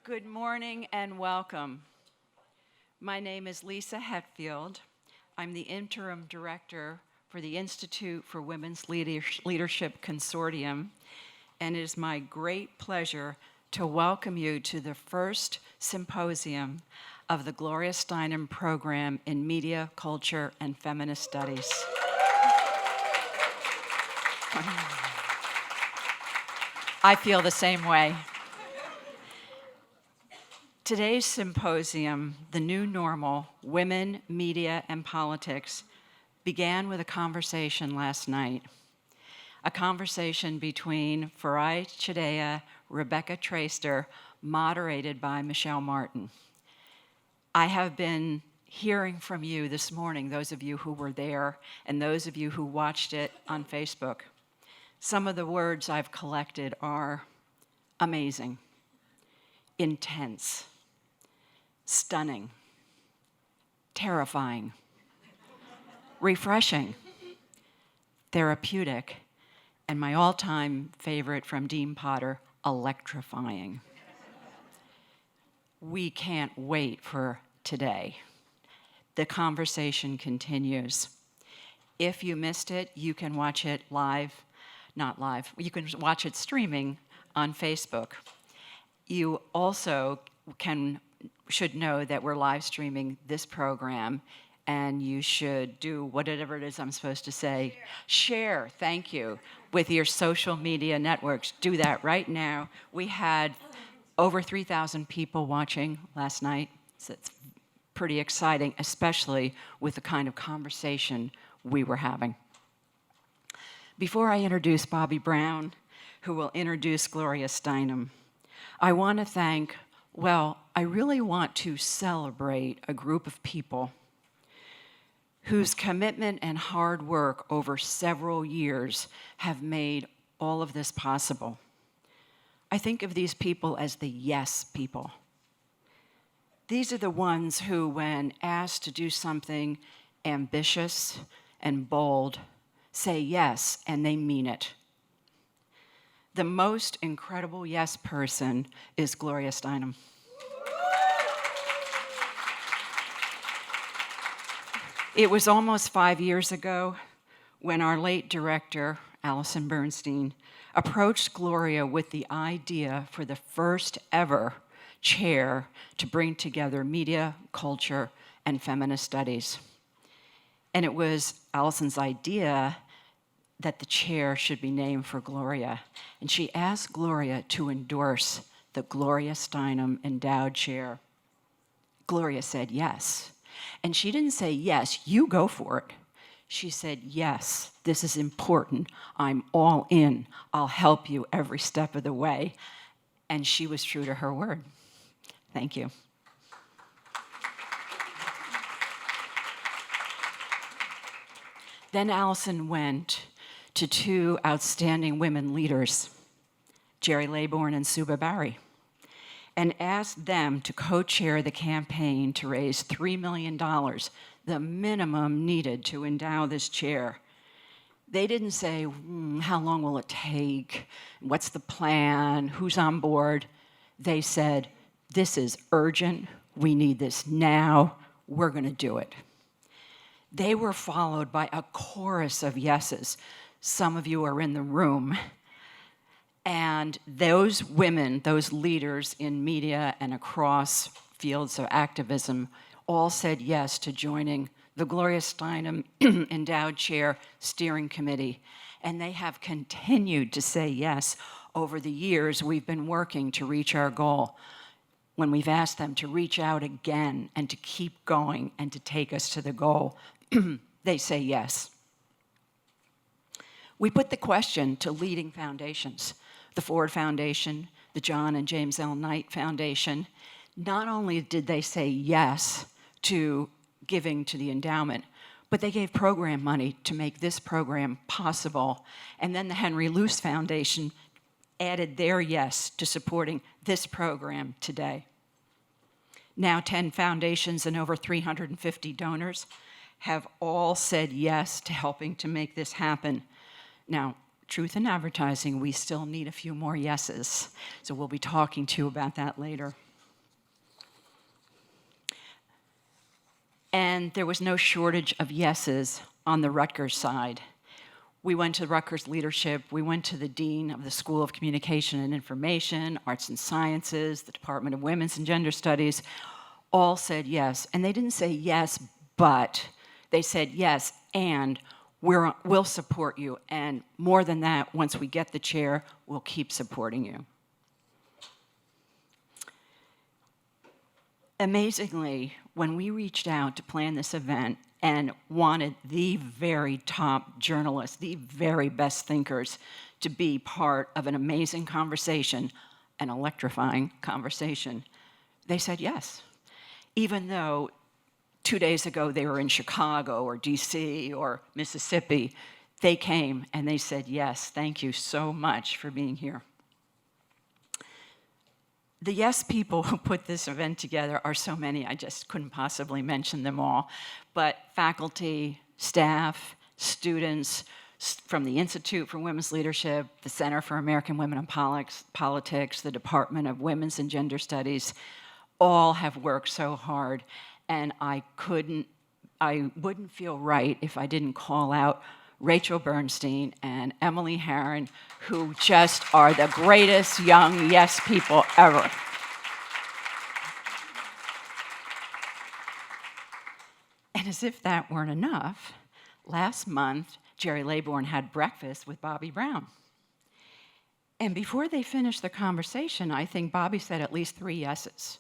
Good morning and welcome. My name is Lisa Hetfield. I'm the Interim Director for the Institute for Women's Leadership Consortium, and it is my great pleasure to welcome you to the first symposium of the Gloria Steinem program in Media, Culture, and Feminist Studies. I feel the same way. Today's symposium, The New Normal, Women, Media, and Politics, began with a conversation last night. A conversation between Farai Chideya, Rebecca Traister, moderated by Michelle Martin. I have been hearing from you this morning, those of you who were there, and those of you who watched it on Facebook. Some of the words I've collected are amazing, intense, stunning, terrifying, refreshing, therapeutic, and my all-time favorite from Dean Potter, electrifying. We can't wait for today. The conversation continues. If you missed it, you can watch it live, not live, you can watch it streaming on Facebook. You also should know that we're live streaming this program, and you should do whatever it is I'm supposed to say. Share, thank you, with your social media networks. Do that right now. We had over 3,000 people watching last night, so it's pretty exciting, especially with the kind of conversation we were having. Before I introduce Bobbi Brown, who will introduce Gloria Steinem, I want to thank, I really want to celebrate a group of people whose commitment and hard work over several years have made all of this possible. I think of these people as the yes people. These are the ones who, when asked to do something ambitious and bold, say yes, and they mean it. The most incredible yes person is Gloria Steinem. It was almost 5 years ago when our late director, Allison Bernstein, approached Gloria with the idea for the first ever chair to bring together media, culture, and feminist studies. And it was Allison's idea that the chair should be named for Gloria. And she asked Gloria to endorse the Gloria Steinem Endowed Chair. Gloria said yes. And she didn't say, yes, you go for it. She said, yes, this is important. I'm all in. I'll help you every step of the way. And she was true to her word. Thank you. Then Allison went to two outstanding women leaders, Jerry Laybourne and Suba Barry, and asked them to co-chair the campaign to raise $3 million, the minimum needed to endow this chair. They didn't say, how long will it take? What's the plan? Who's on board? They said, this is urgent. We need this now. We're going to do it. They were followed by a chorus of yeses. Some of you are in the room. And those women, those leaders in media and across fields of activism, all said yes to joining the Gloria Steinem Endowed Chair Steering Committee. And they have continued to say yes over the years we've been working to reach our goal. When we've asked them to reach out again and to keep going and to take us to the goal, they say yes. We put the question to leading foundations, the Ford Foundation, the John and James L. Knight Foundation. Not only did they say yes to giving to the endowment, but they gave program money to make this program possible. And then the Henry Luce Foundation added their yes to supporting this program today. Now 10 foundations and over 350 donors have all said yes to helping to make this happen. Now, truth in advertising, we still need a few more yeses, so we'll be talking to you about that later. And there was no shortage of yeses on the Rutgers side. We went to Rutgers leadership, we went to the dean of the School of Communication and Information, Arts and Sciences, the Department of Women's and Gender Studies, all said yes. And they didn't say yes, but they said yes, and we'll support you. And more than that, once we get the chair, we'll keep supporting you. Amazingly, when we reached out to plan this event and wanted the very top journalists, the very best thinkers to be part of an amazing conversation, an electrifying conversation, they said yes. Even though 2 days ago they were in Chicago or DC or Mississippi, they came and they said yes, thank you so much for being here. The yes people who put this event together are so many, I just couldn't possibly mention them all. But faculty, staff, students from the Institute for Women's Leadership, the Center for American Women in Politics, the Department of Women's and Gender Studies, all have worked so hard. And I wouldn't feel right if I didn't call out Rachel Bernstein and Emily Herron, who just are the greatest young yes people ever. And as if that weren't enough, last month, Jerry Laybourne had breakfast with Bobbi Brown. And before they finished the conversation, I think Bobbi said at least 3 yeses.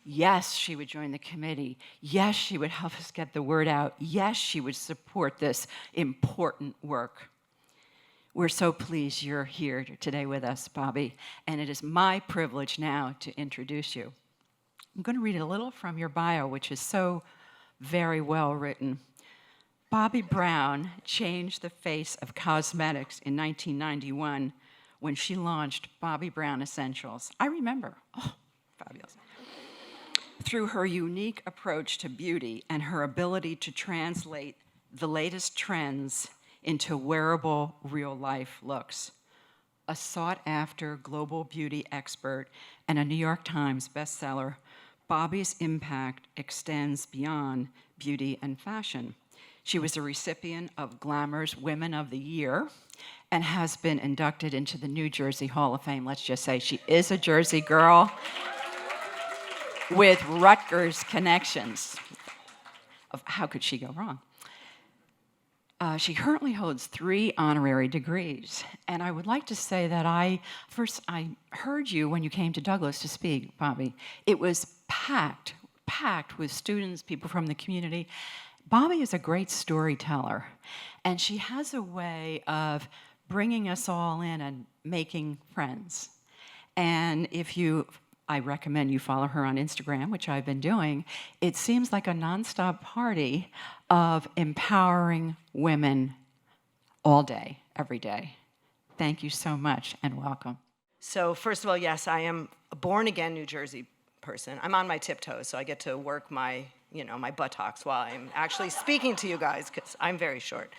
Yes, she would join the committee. Yes, she would help us get the word out. Yes, she would support this important work. We're so pleased you're here today with us, Bobbi, and it is my privilege now to introduce you. I'm going to read a little from your bio, which is so very well written. Bobbi Brown changed the face of cosmetics in 1991 when she launched Bobbi Brown Essentials. I remember. Oh, fabulous. Through her unique approach to beauty and her ability to translate the latest trends into wearable, real-life looks. A sought-after global beauty expert and a New York Times bestseller, Bobbi's impact extends beyond beauty and fashion. She was a recipient of Glamour's Women of the Year and has been inducted into the New Jersey Hall of Fame. Let's just say she is a Jersey girl with Rutgers connections. How could she go wrong? She currently holds 3 honorary degrees. And I would like to say that I heard you when you came to Douglas to speak, Bobbi. It was packed with students, people from the community. Bobbi is a great storyteller, and she has a way of bringing us all in and making friends. And I recommend you follow her on Instagram, which I've been doing. It seems like a nonstop party of empowering women all day, every day. Thank you so much and welcome. So first of all, yes, I am a born-again New Jersey person. I'm on my tiptoes, so I get to work my buttocks while I'm actually speaking to you guys, because I'm very short.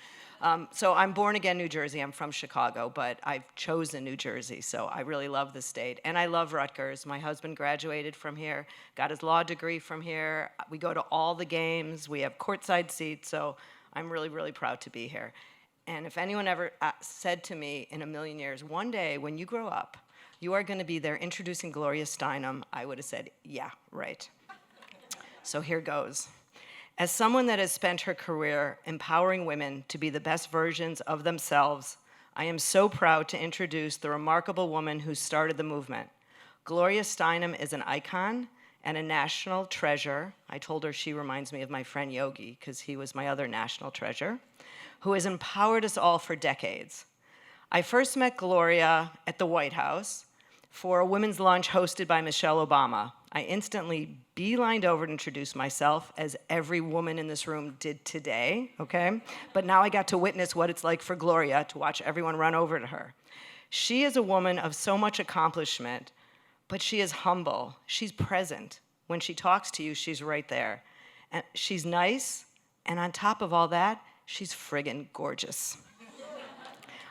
So I'm born again New Jersey. I'm from Chicago, but I've chosen New Jersey, so I really love the state. And I love Rutgers. My husband graduated from here, got his law degree from here. We go to all the games. We have courtside seats, so I'm really, really proud to be here. And if anyone ever said to me in a million years, one day when you grow up, you are going to be there introducing Gloria Steinem, I would have said, yeah, right. So here goes. As someone that has spent her career empowering women to be the best versions of themselves, I am so proud to introduce the remarkable woman who started the movement. Gloria Steinem is an icon and a national treasure. I told her she reminds me of my friend Yogi, because he was my other national treasure, who has empowered us all for decades. I first met Gloria at the White House for a women's lunch hosted by Michelle Obama. I instantly beelined over to introduce myself, as every woman in this room did today, okay? But now I got to witness what it's like for Gloria to watch everyone run over to her. She is a woman of so much accomplishment, but she is humble. She's present. When she talks to you, she's right there. And she's nice, and on top of all that, she's friggin' gorgeous.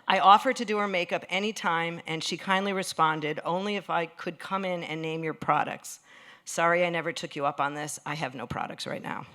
I offered to do her makeup anytime, and she kindly responded, only if I could come in and name your products. Sorry I never took you up on this. I have no products right now.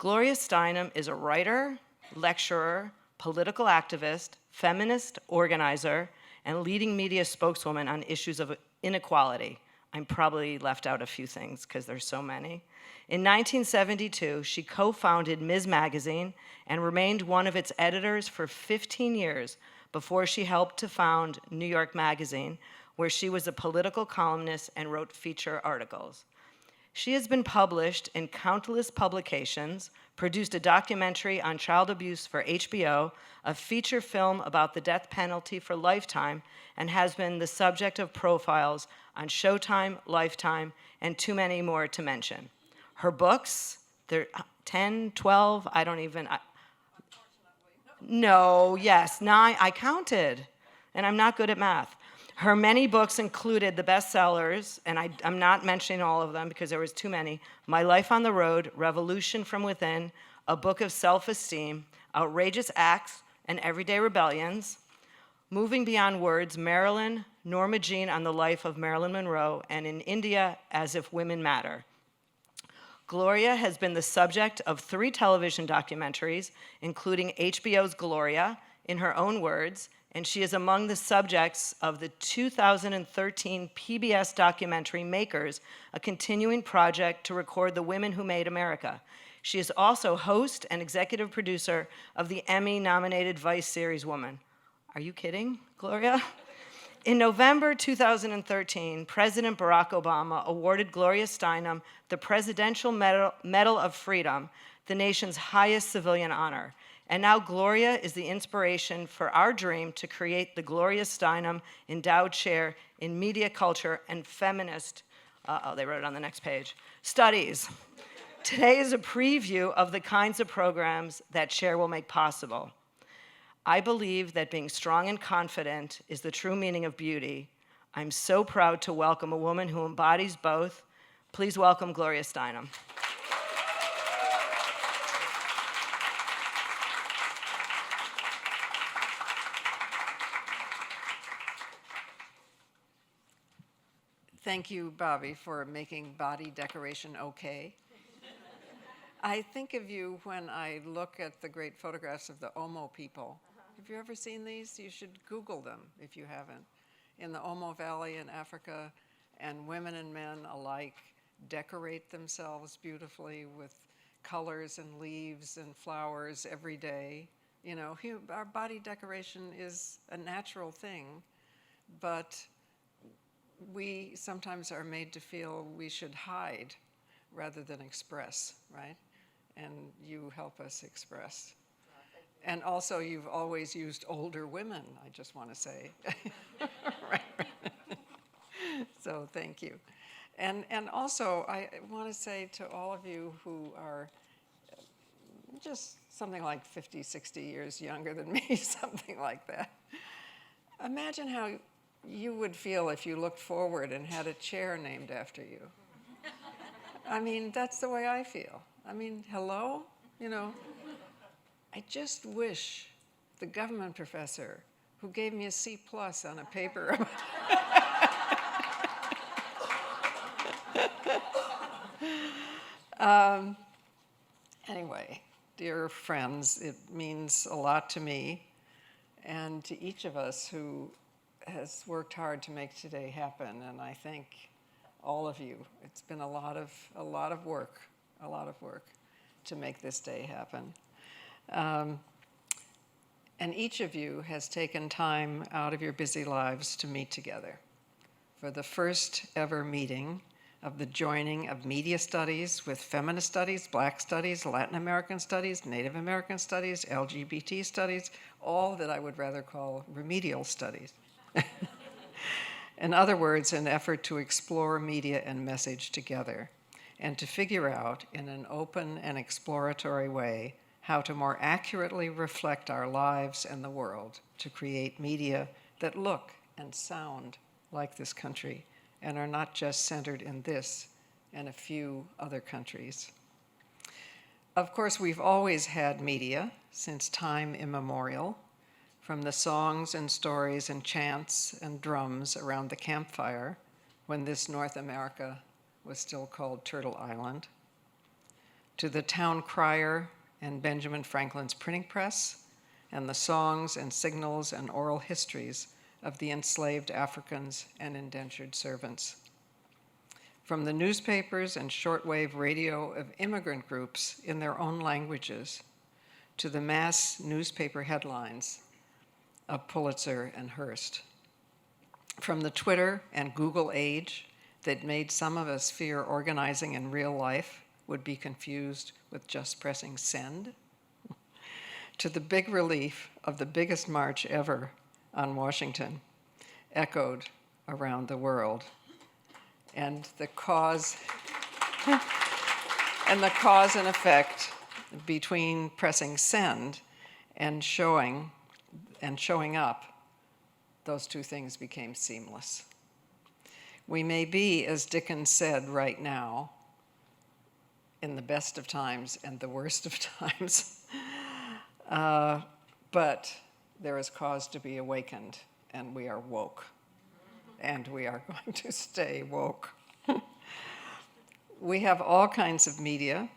Gloria Steinem is a writer, lecturer, political activist, feminist organizer, and leading media spokeswoman on issues of inequality. I'm probably left out a few things because there's so many. In 1972, she co-founded Ms. Magazine and remained one of its editors for 15 years before she helped to found New York Magazine, where she was a political columnist and wrote feature articles. She has been published in countless publications, produced a documentary on child abuse for HBO, a feature film about the death penalty for Lifetime, and has been the subject of profiles on Showtime, Lifetime, and too many more to mention. Her books, they're 10, 12, I don't even, no, yes, 9, I counted, and I'm not good at math. Her many books included the bestsellers, and I'm not mentioning all of them because there was too many, My Life on the Road, Revolution from Within, A Book of Self-Esteem, Outrageous Acts and Everyday Rebellions, Moving Beyond Words, Marilyn, Norma Jean on the Life of Marilyn Monroe, and In India, As If Women Matter. Gloria has been the subject of 3 television documentaries, including HBO's Gloria, in her own words, and she is among the subjects of the 2013 PBS documentary Makers, a continuing project to record the women who made America. She is also host and executive producer of the Emmy-nominated Vice series Woman. Are you kidding, Gloria? In November 2013, President Barack Obama awarded Gloria Steinem the Presidential Medal of Freedom, the nation's highest civilian honor. And now Gloria is the inspiration for our dream to create the Gloria Steinem Endowed Chair in Media Culture and Feminist, they wrote it on the next page, Studies. Today is a preview of the kinds of programs that Chair will make possible. I believe that being strong and confident is the true meaning of beauty. I'm so proud to welcome a woman who embodies both. Please welcome Gloria Steinem. Thank you, Bobbi, for making body decoration okay. I think of you when I look at the great photographs of the Omo people. Have you ever seen these? You should Google them if you haven't. In the Omo Valley in Africa, and women and men alike decorate themselves beautifully with colors and leaves and flowers every day. You know, our body decoration is a natural thing, but we sometimes are made to feel we should hide rather than express, right? And you help us express. And also, you've always used older women, I just want to say. Right. So thank you. And also, I want to say to all of you who are just something like 50, 60 years younger than me, something like that. Imagine how you would feel if you looked forward and had a chair named after you. I mean, that's the way I feel. I mean, hello? You know, I just wish the government professor who gave me a C+ on a paper anyway, dear friends, it means a lot to me and to each of us who has worked hard to make today happen, and I thank all of you. It's been a lot of work to make this day happen. And each of you has taken time out of your busy lives to meet together for the first ever meeting of the joining of media studies with feminist studies, Black studies, Latin American studies, Native American studies, LGBT studies, all that I would rather call remedial studies. In other words, an effort to explore media and message together and to figure out in an open and exploratory way how to more accurately reflect our lives and the world to create media that look and sound like this country and are not just centered in this and a few other countries. Of course, we've always had media since time immemorial, from the songs and stories and chants and drums around the campfire when this North America was still called Turtle Island, to the town crier and Benjamin Franklin's printing press, and the songs and signals and oral histories of the enslaved Africans and indentured servants. From the newspapers and shortwave radio of immigrant groups in their own languages, to the mass newspaper headlines of Pulitzer and Hearst. From the Twitter and Google age that made some of us fear organizing in real life would be confused with just pressing send, to the big relief of the biggest march ever on Washington, echoed around the world. And the cause and effect between pressing send and showing up, those two things became seamless. We may be, as Dickens said right now, in the best of times and the worst of times, but there is cause to be awakened, and we are woke, and we are going to stay woke. We have all kinds of media,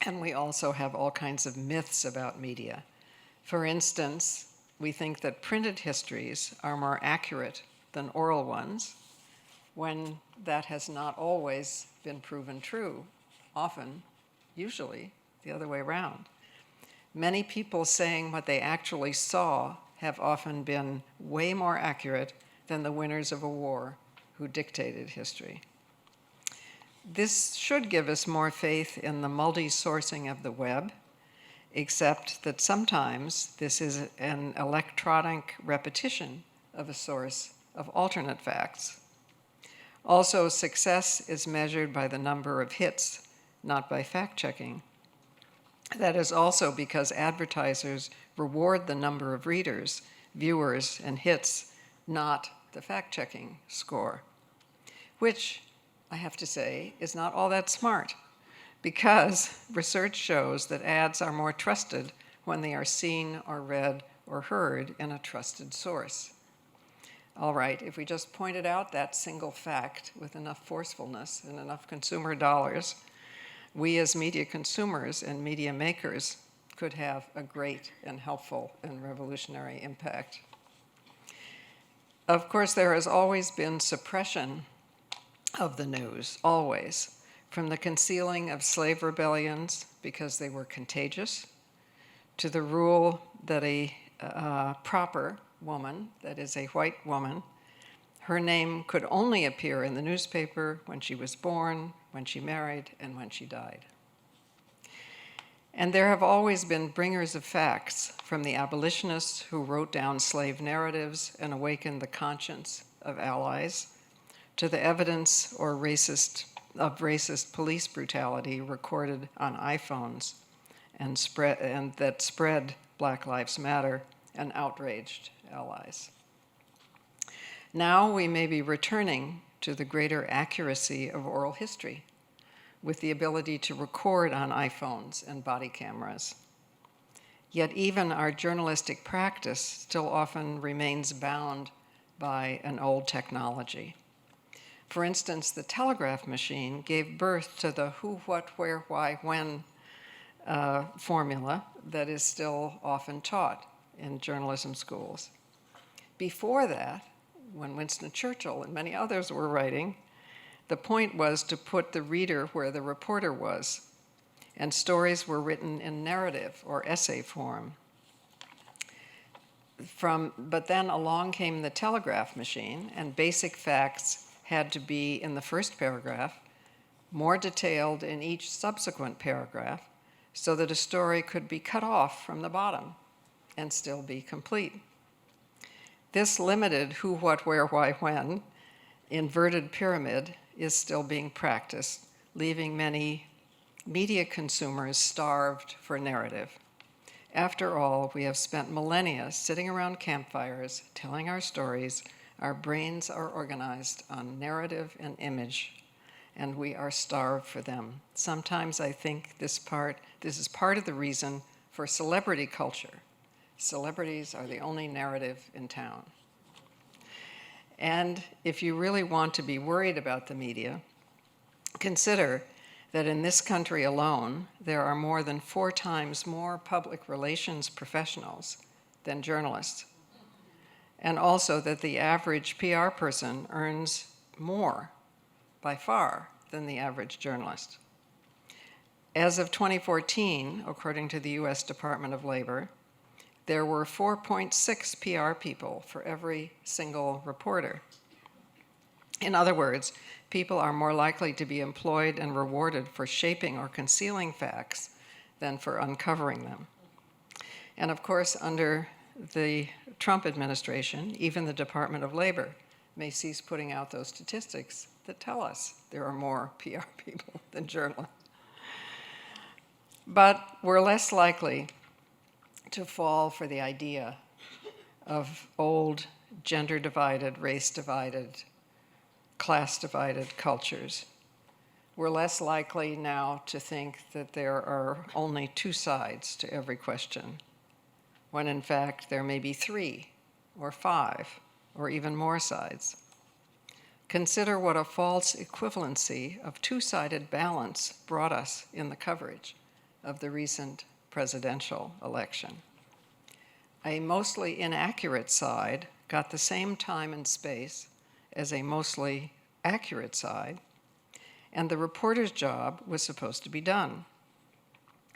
and we also have all kinds of myths about media. For instance, we think that printed histories are more accurate than oral ones, when that has not always been proven true, often, usually, the other way around. Many people saying what they actually saw have often been way more accurate than the winners of a war who dictated history. This should give us more faith in the multi-sourcing of the web, except that sometimes this is an electronic repetition of a source of alternate facts. Also, success is measured by the number of hits, not by fact-checking. That is also because advertisers reward the number of readers, viewers, and hits, not the fact-checking score, which, I have to say, is not all that smart, because research shows that ads are more trusted when they are seen or read or heard in a trusted source. All right, if we just pointed out that single fact with enough forcefulness and enough consumer dollars, we as media consumers and media makers could have a great and helpful and revolutionary impact. Of course, there has always been suppression of the news, always, from the concealing of slave rebellions because they were contagious, to the rule that a proper woman, that is a white woman, her name could only appear in the newspaper when she was born, when she married, and when she died. And there have always been bringers of facts, from the abolitionists who wrote down slave narratives and awakened the conscience of allies, to the evidence of racist police brutality recorded on iPhones and that spread Black Lives Matter and outraged allies. Now we may be returning to the greater accuracy of oral history with the ability to record on iPhones and body cameras. Yet even our journalistic practice still often remains bound by an old technology. For instance, the telegraph machine gave birth to the who, what, where, why, when formula that is still often taught in journalism schools. Before that, when Winston Churchill and many others were writing, the point was to put the reader where the reporter was, and stories were written in narrative or essay form. But then along came the telegraph machine, and basic facts had to be in the first paragraph, more detailed in each subsequent paragraph, so that a story could be cut off from the bottom and still be complete. This limited who, what, where, why, when inverted pyramid is still being practiced, leaving many media consumers starved for narrative. After all, we have spent millennia sitting around campfires, telling our stories. Our brains are organized on narrative and image, and we are starved for them. Sometimes I think this is part of the reason for celebrity culture. Celebrities are the only narrative in town. And if you really want to be worried about the media, consider that in this country alone, there are more than 4 times more public relations professionals than journalists, and also that the average PR person earns more, by far, than the average journalist. As of 2014, according to the US Department of Labor, there were 4.6 PR people for every single reporter. In other words, people are more likely to be employed and rewarded for shaping or concealing facts than for uncovering them. And of course, under the Trump administration, even the Department of Labor may cease putting out those statistics that tell us there are more PR people than journalists. But we're less likely to fall for the idea of old gender-divided, race-divided, class-divided cultures. We're less likely now to think that there are only 2 sides to every question, when in fact there may be 3 or 5 or even more sides. Consider what a false equivalency of 2-sided balance brought us in the coverage of the recent presidential election. A mostly inaccurate side got the same time and space as a mostly accurate side, and the reporter's job was supposed to be done.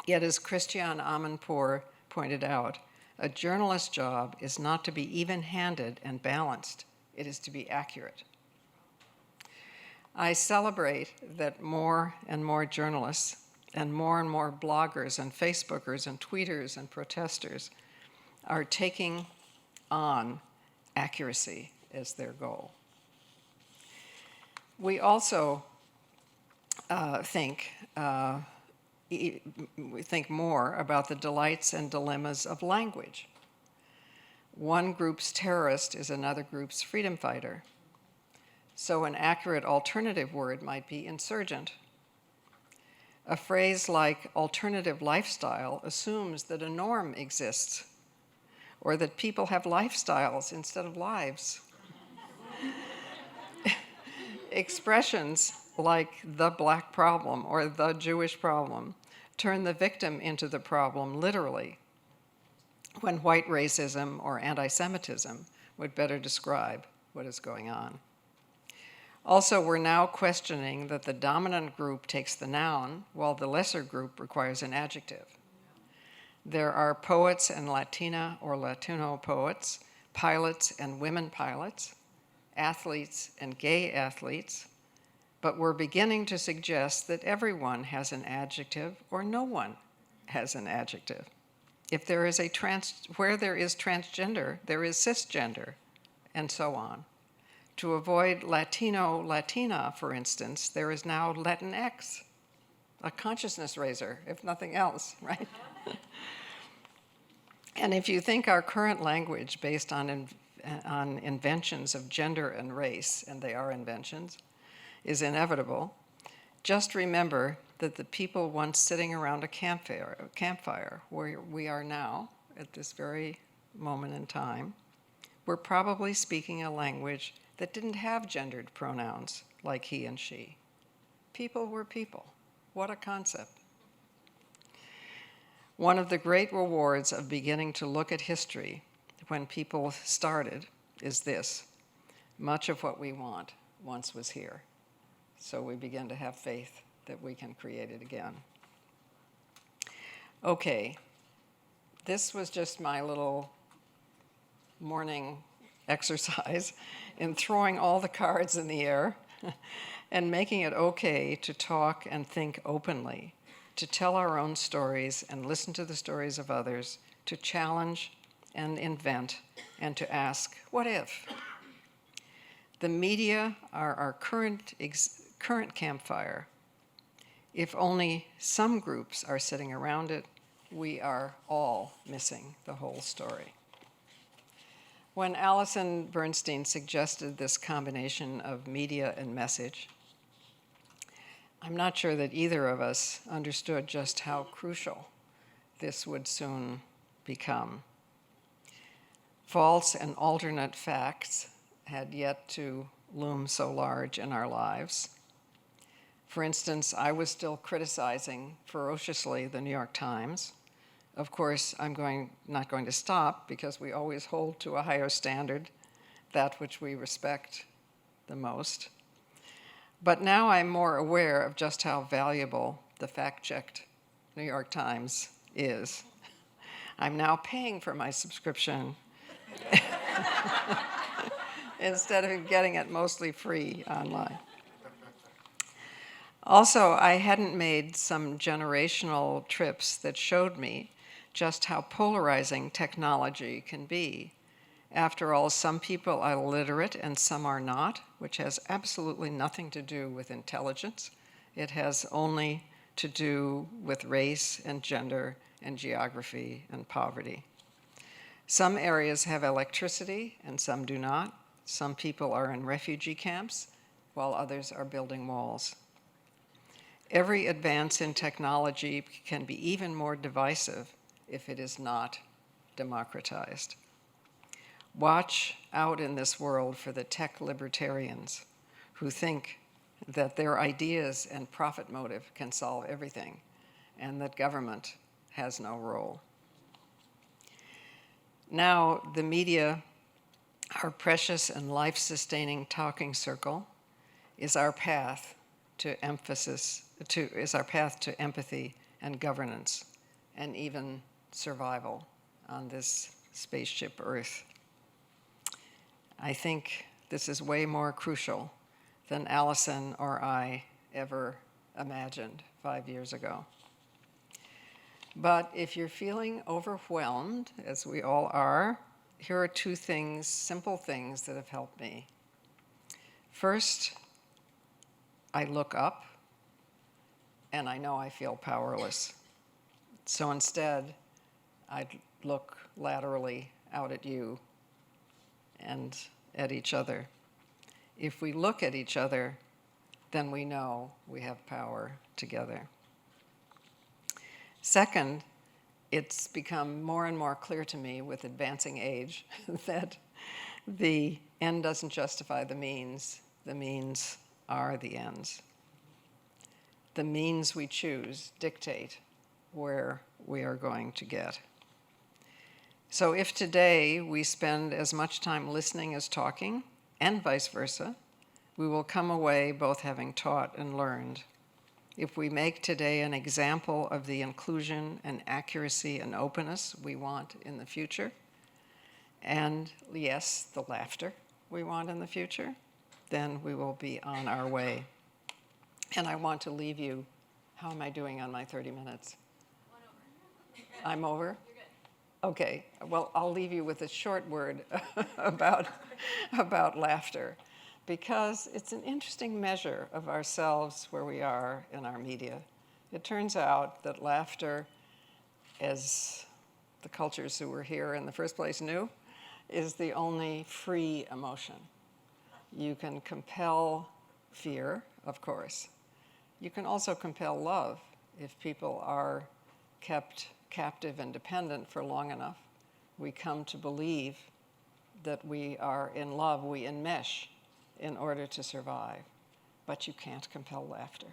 Yet, as Christiane Amanpour pointed out, a journalist's job is not to be even-handed and balanced, it is to be accurate. I celebrate that more and more journalists and more bloggers and Facebookers and tweeters and protesters are taking on accuracy as their goal. We also think more about the delights and dilemmas of language. One group's terrorist is another group's freedom fighter. So an accurate alternative word might be insurgent. A phrase like alternative lifestyle assumes that a norm exists, or that people have lifestyles instead of lives. Expressions like the black problem or the Jewish problem turn the victim into the problem literally, when white racism or anti-Semitism would better describe what is going on. Also, we're now questioning that the dominant group takes the noun while the lesser group requires an adjective. There are poets and Latina or Latino poets, pilots and women pilots, athletes and gay athletes, but we're beginning to suggest that everyone has an adjective or no one has an adjective. If there is where there is transgender, there is cisgender, and so on. To avoid Latino, Latina, for instance, there is now Latinx, a consciousness raiser, if nothing else, right? And if you think our current language based on inventions of gender and race, and they are inventions, is inevitable, just remember that the people once sitting around a campfire where we are now, at this very moment in time, were probably speaking a language that didn't have gendered pronouns like he and she. People were people. What a concept. One of the great rewards of beginning to look at history when people started is this: much of what we want once was here. So we begin to have faith that we can create it again. Okay, this was just my little morning exercise in throwing all the cards in the air and making it okay to talk and think openly, to tell our own stories and listen to the stories of others, to challenge and invent, and to ask, what if? The media are our current campfire. If only some groups are sitting around it, we are all missing the whole story. When Alison Bernstein suggested this combination of media and message, I'm not sure that either of us understood just how crucial this would soon become. False and alternate facts had yet to loom so large in our lives. For instance, I was still criticizing ferociously the New York Times. Of course, I'm not going to stop, because we always hold to a higher standard that which we respect the most. But now I'm more aware of just how valuable the fact-checked New York Times is. I'm now paying for my subscription instead of getting it mostly free online. Also, I hadn't made some generational trips that showed me just how polarizing technology can be. After all, some people are literate and some are not, which has absolutely nothing to do with intelligence. It has only to do with race and gender and geography and poverty. Some areas have electricity and some do not. Some people are in refugee camps while others are building walls. Every advance in technology can be even more divisive if it is not democratized. Watch out in this world for the tech libertarians who think that their ideas and profit motive can solve everything and that government has no role. Now, the media, our precious and life-sustaining talking circle, is our path to empathy and governance and even survival on this spaceship Earth. I think this is way more crucial than Allison or I ever imagined 5 years ago. But if you're feeling overwhelmed, as we all are, here are two things, simple things that have helped me. First, I look up and I know I feel powerless. So instead, I look laterally out at you and at each other. If we look at each other, then we know we have power together. Second, it's become more and more clear to me with advancing age that the end doesn't justify the means are the ends. The means we choose dictate where we are going to get. So if today we spend as much time listening as talking, and vice versa, we will come away both having taught and learned. If we make today an example of the inclusion and accuracy and openness we want in the future, and yes, the laughter we want in the future, then we will be on our way. And I want to leave you, how am I doing on my 30 minutes? 1 over. I'm over? You're good. Okay, well, I'll leave you with a short word about laughter, because it's an interesting measure of ourselves where we are in our media. It turns out that laughter, as the cultures who were here in the first place knew, is the only free emotion. You can compel fear, of course. You can also compel love if people are kept captive and dependent for long enough. We come to believe that we are in love, we enmesh in order to survive. But you can't compel laughter.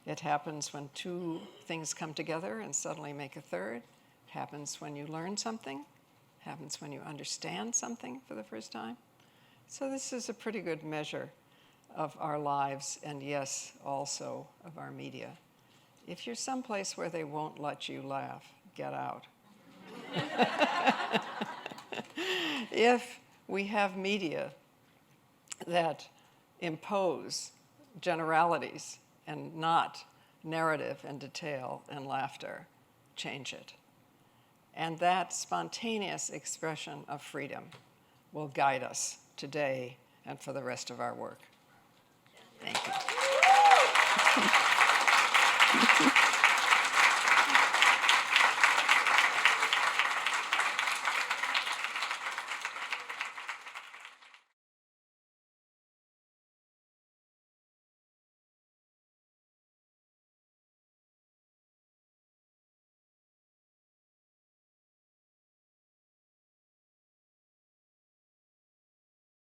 It happens when two things come together and suddenly make a third. It happens when you learn something. It happens when you understand something for the first time. So this is a pretty good measure of our lives, and yes, also of our media. If you're someplace where they won't let you laugh, get out. If we have media that impose generalities and not narrative and detail and laughter, change it. And that spontaneous expression of freedom will guide us today and for the rest of our work. Thank you.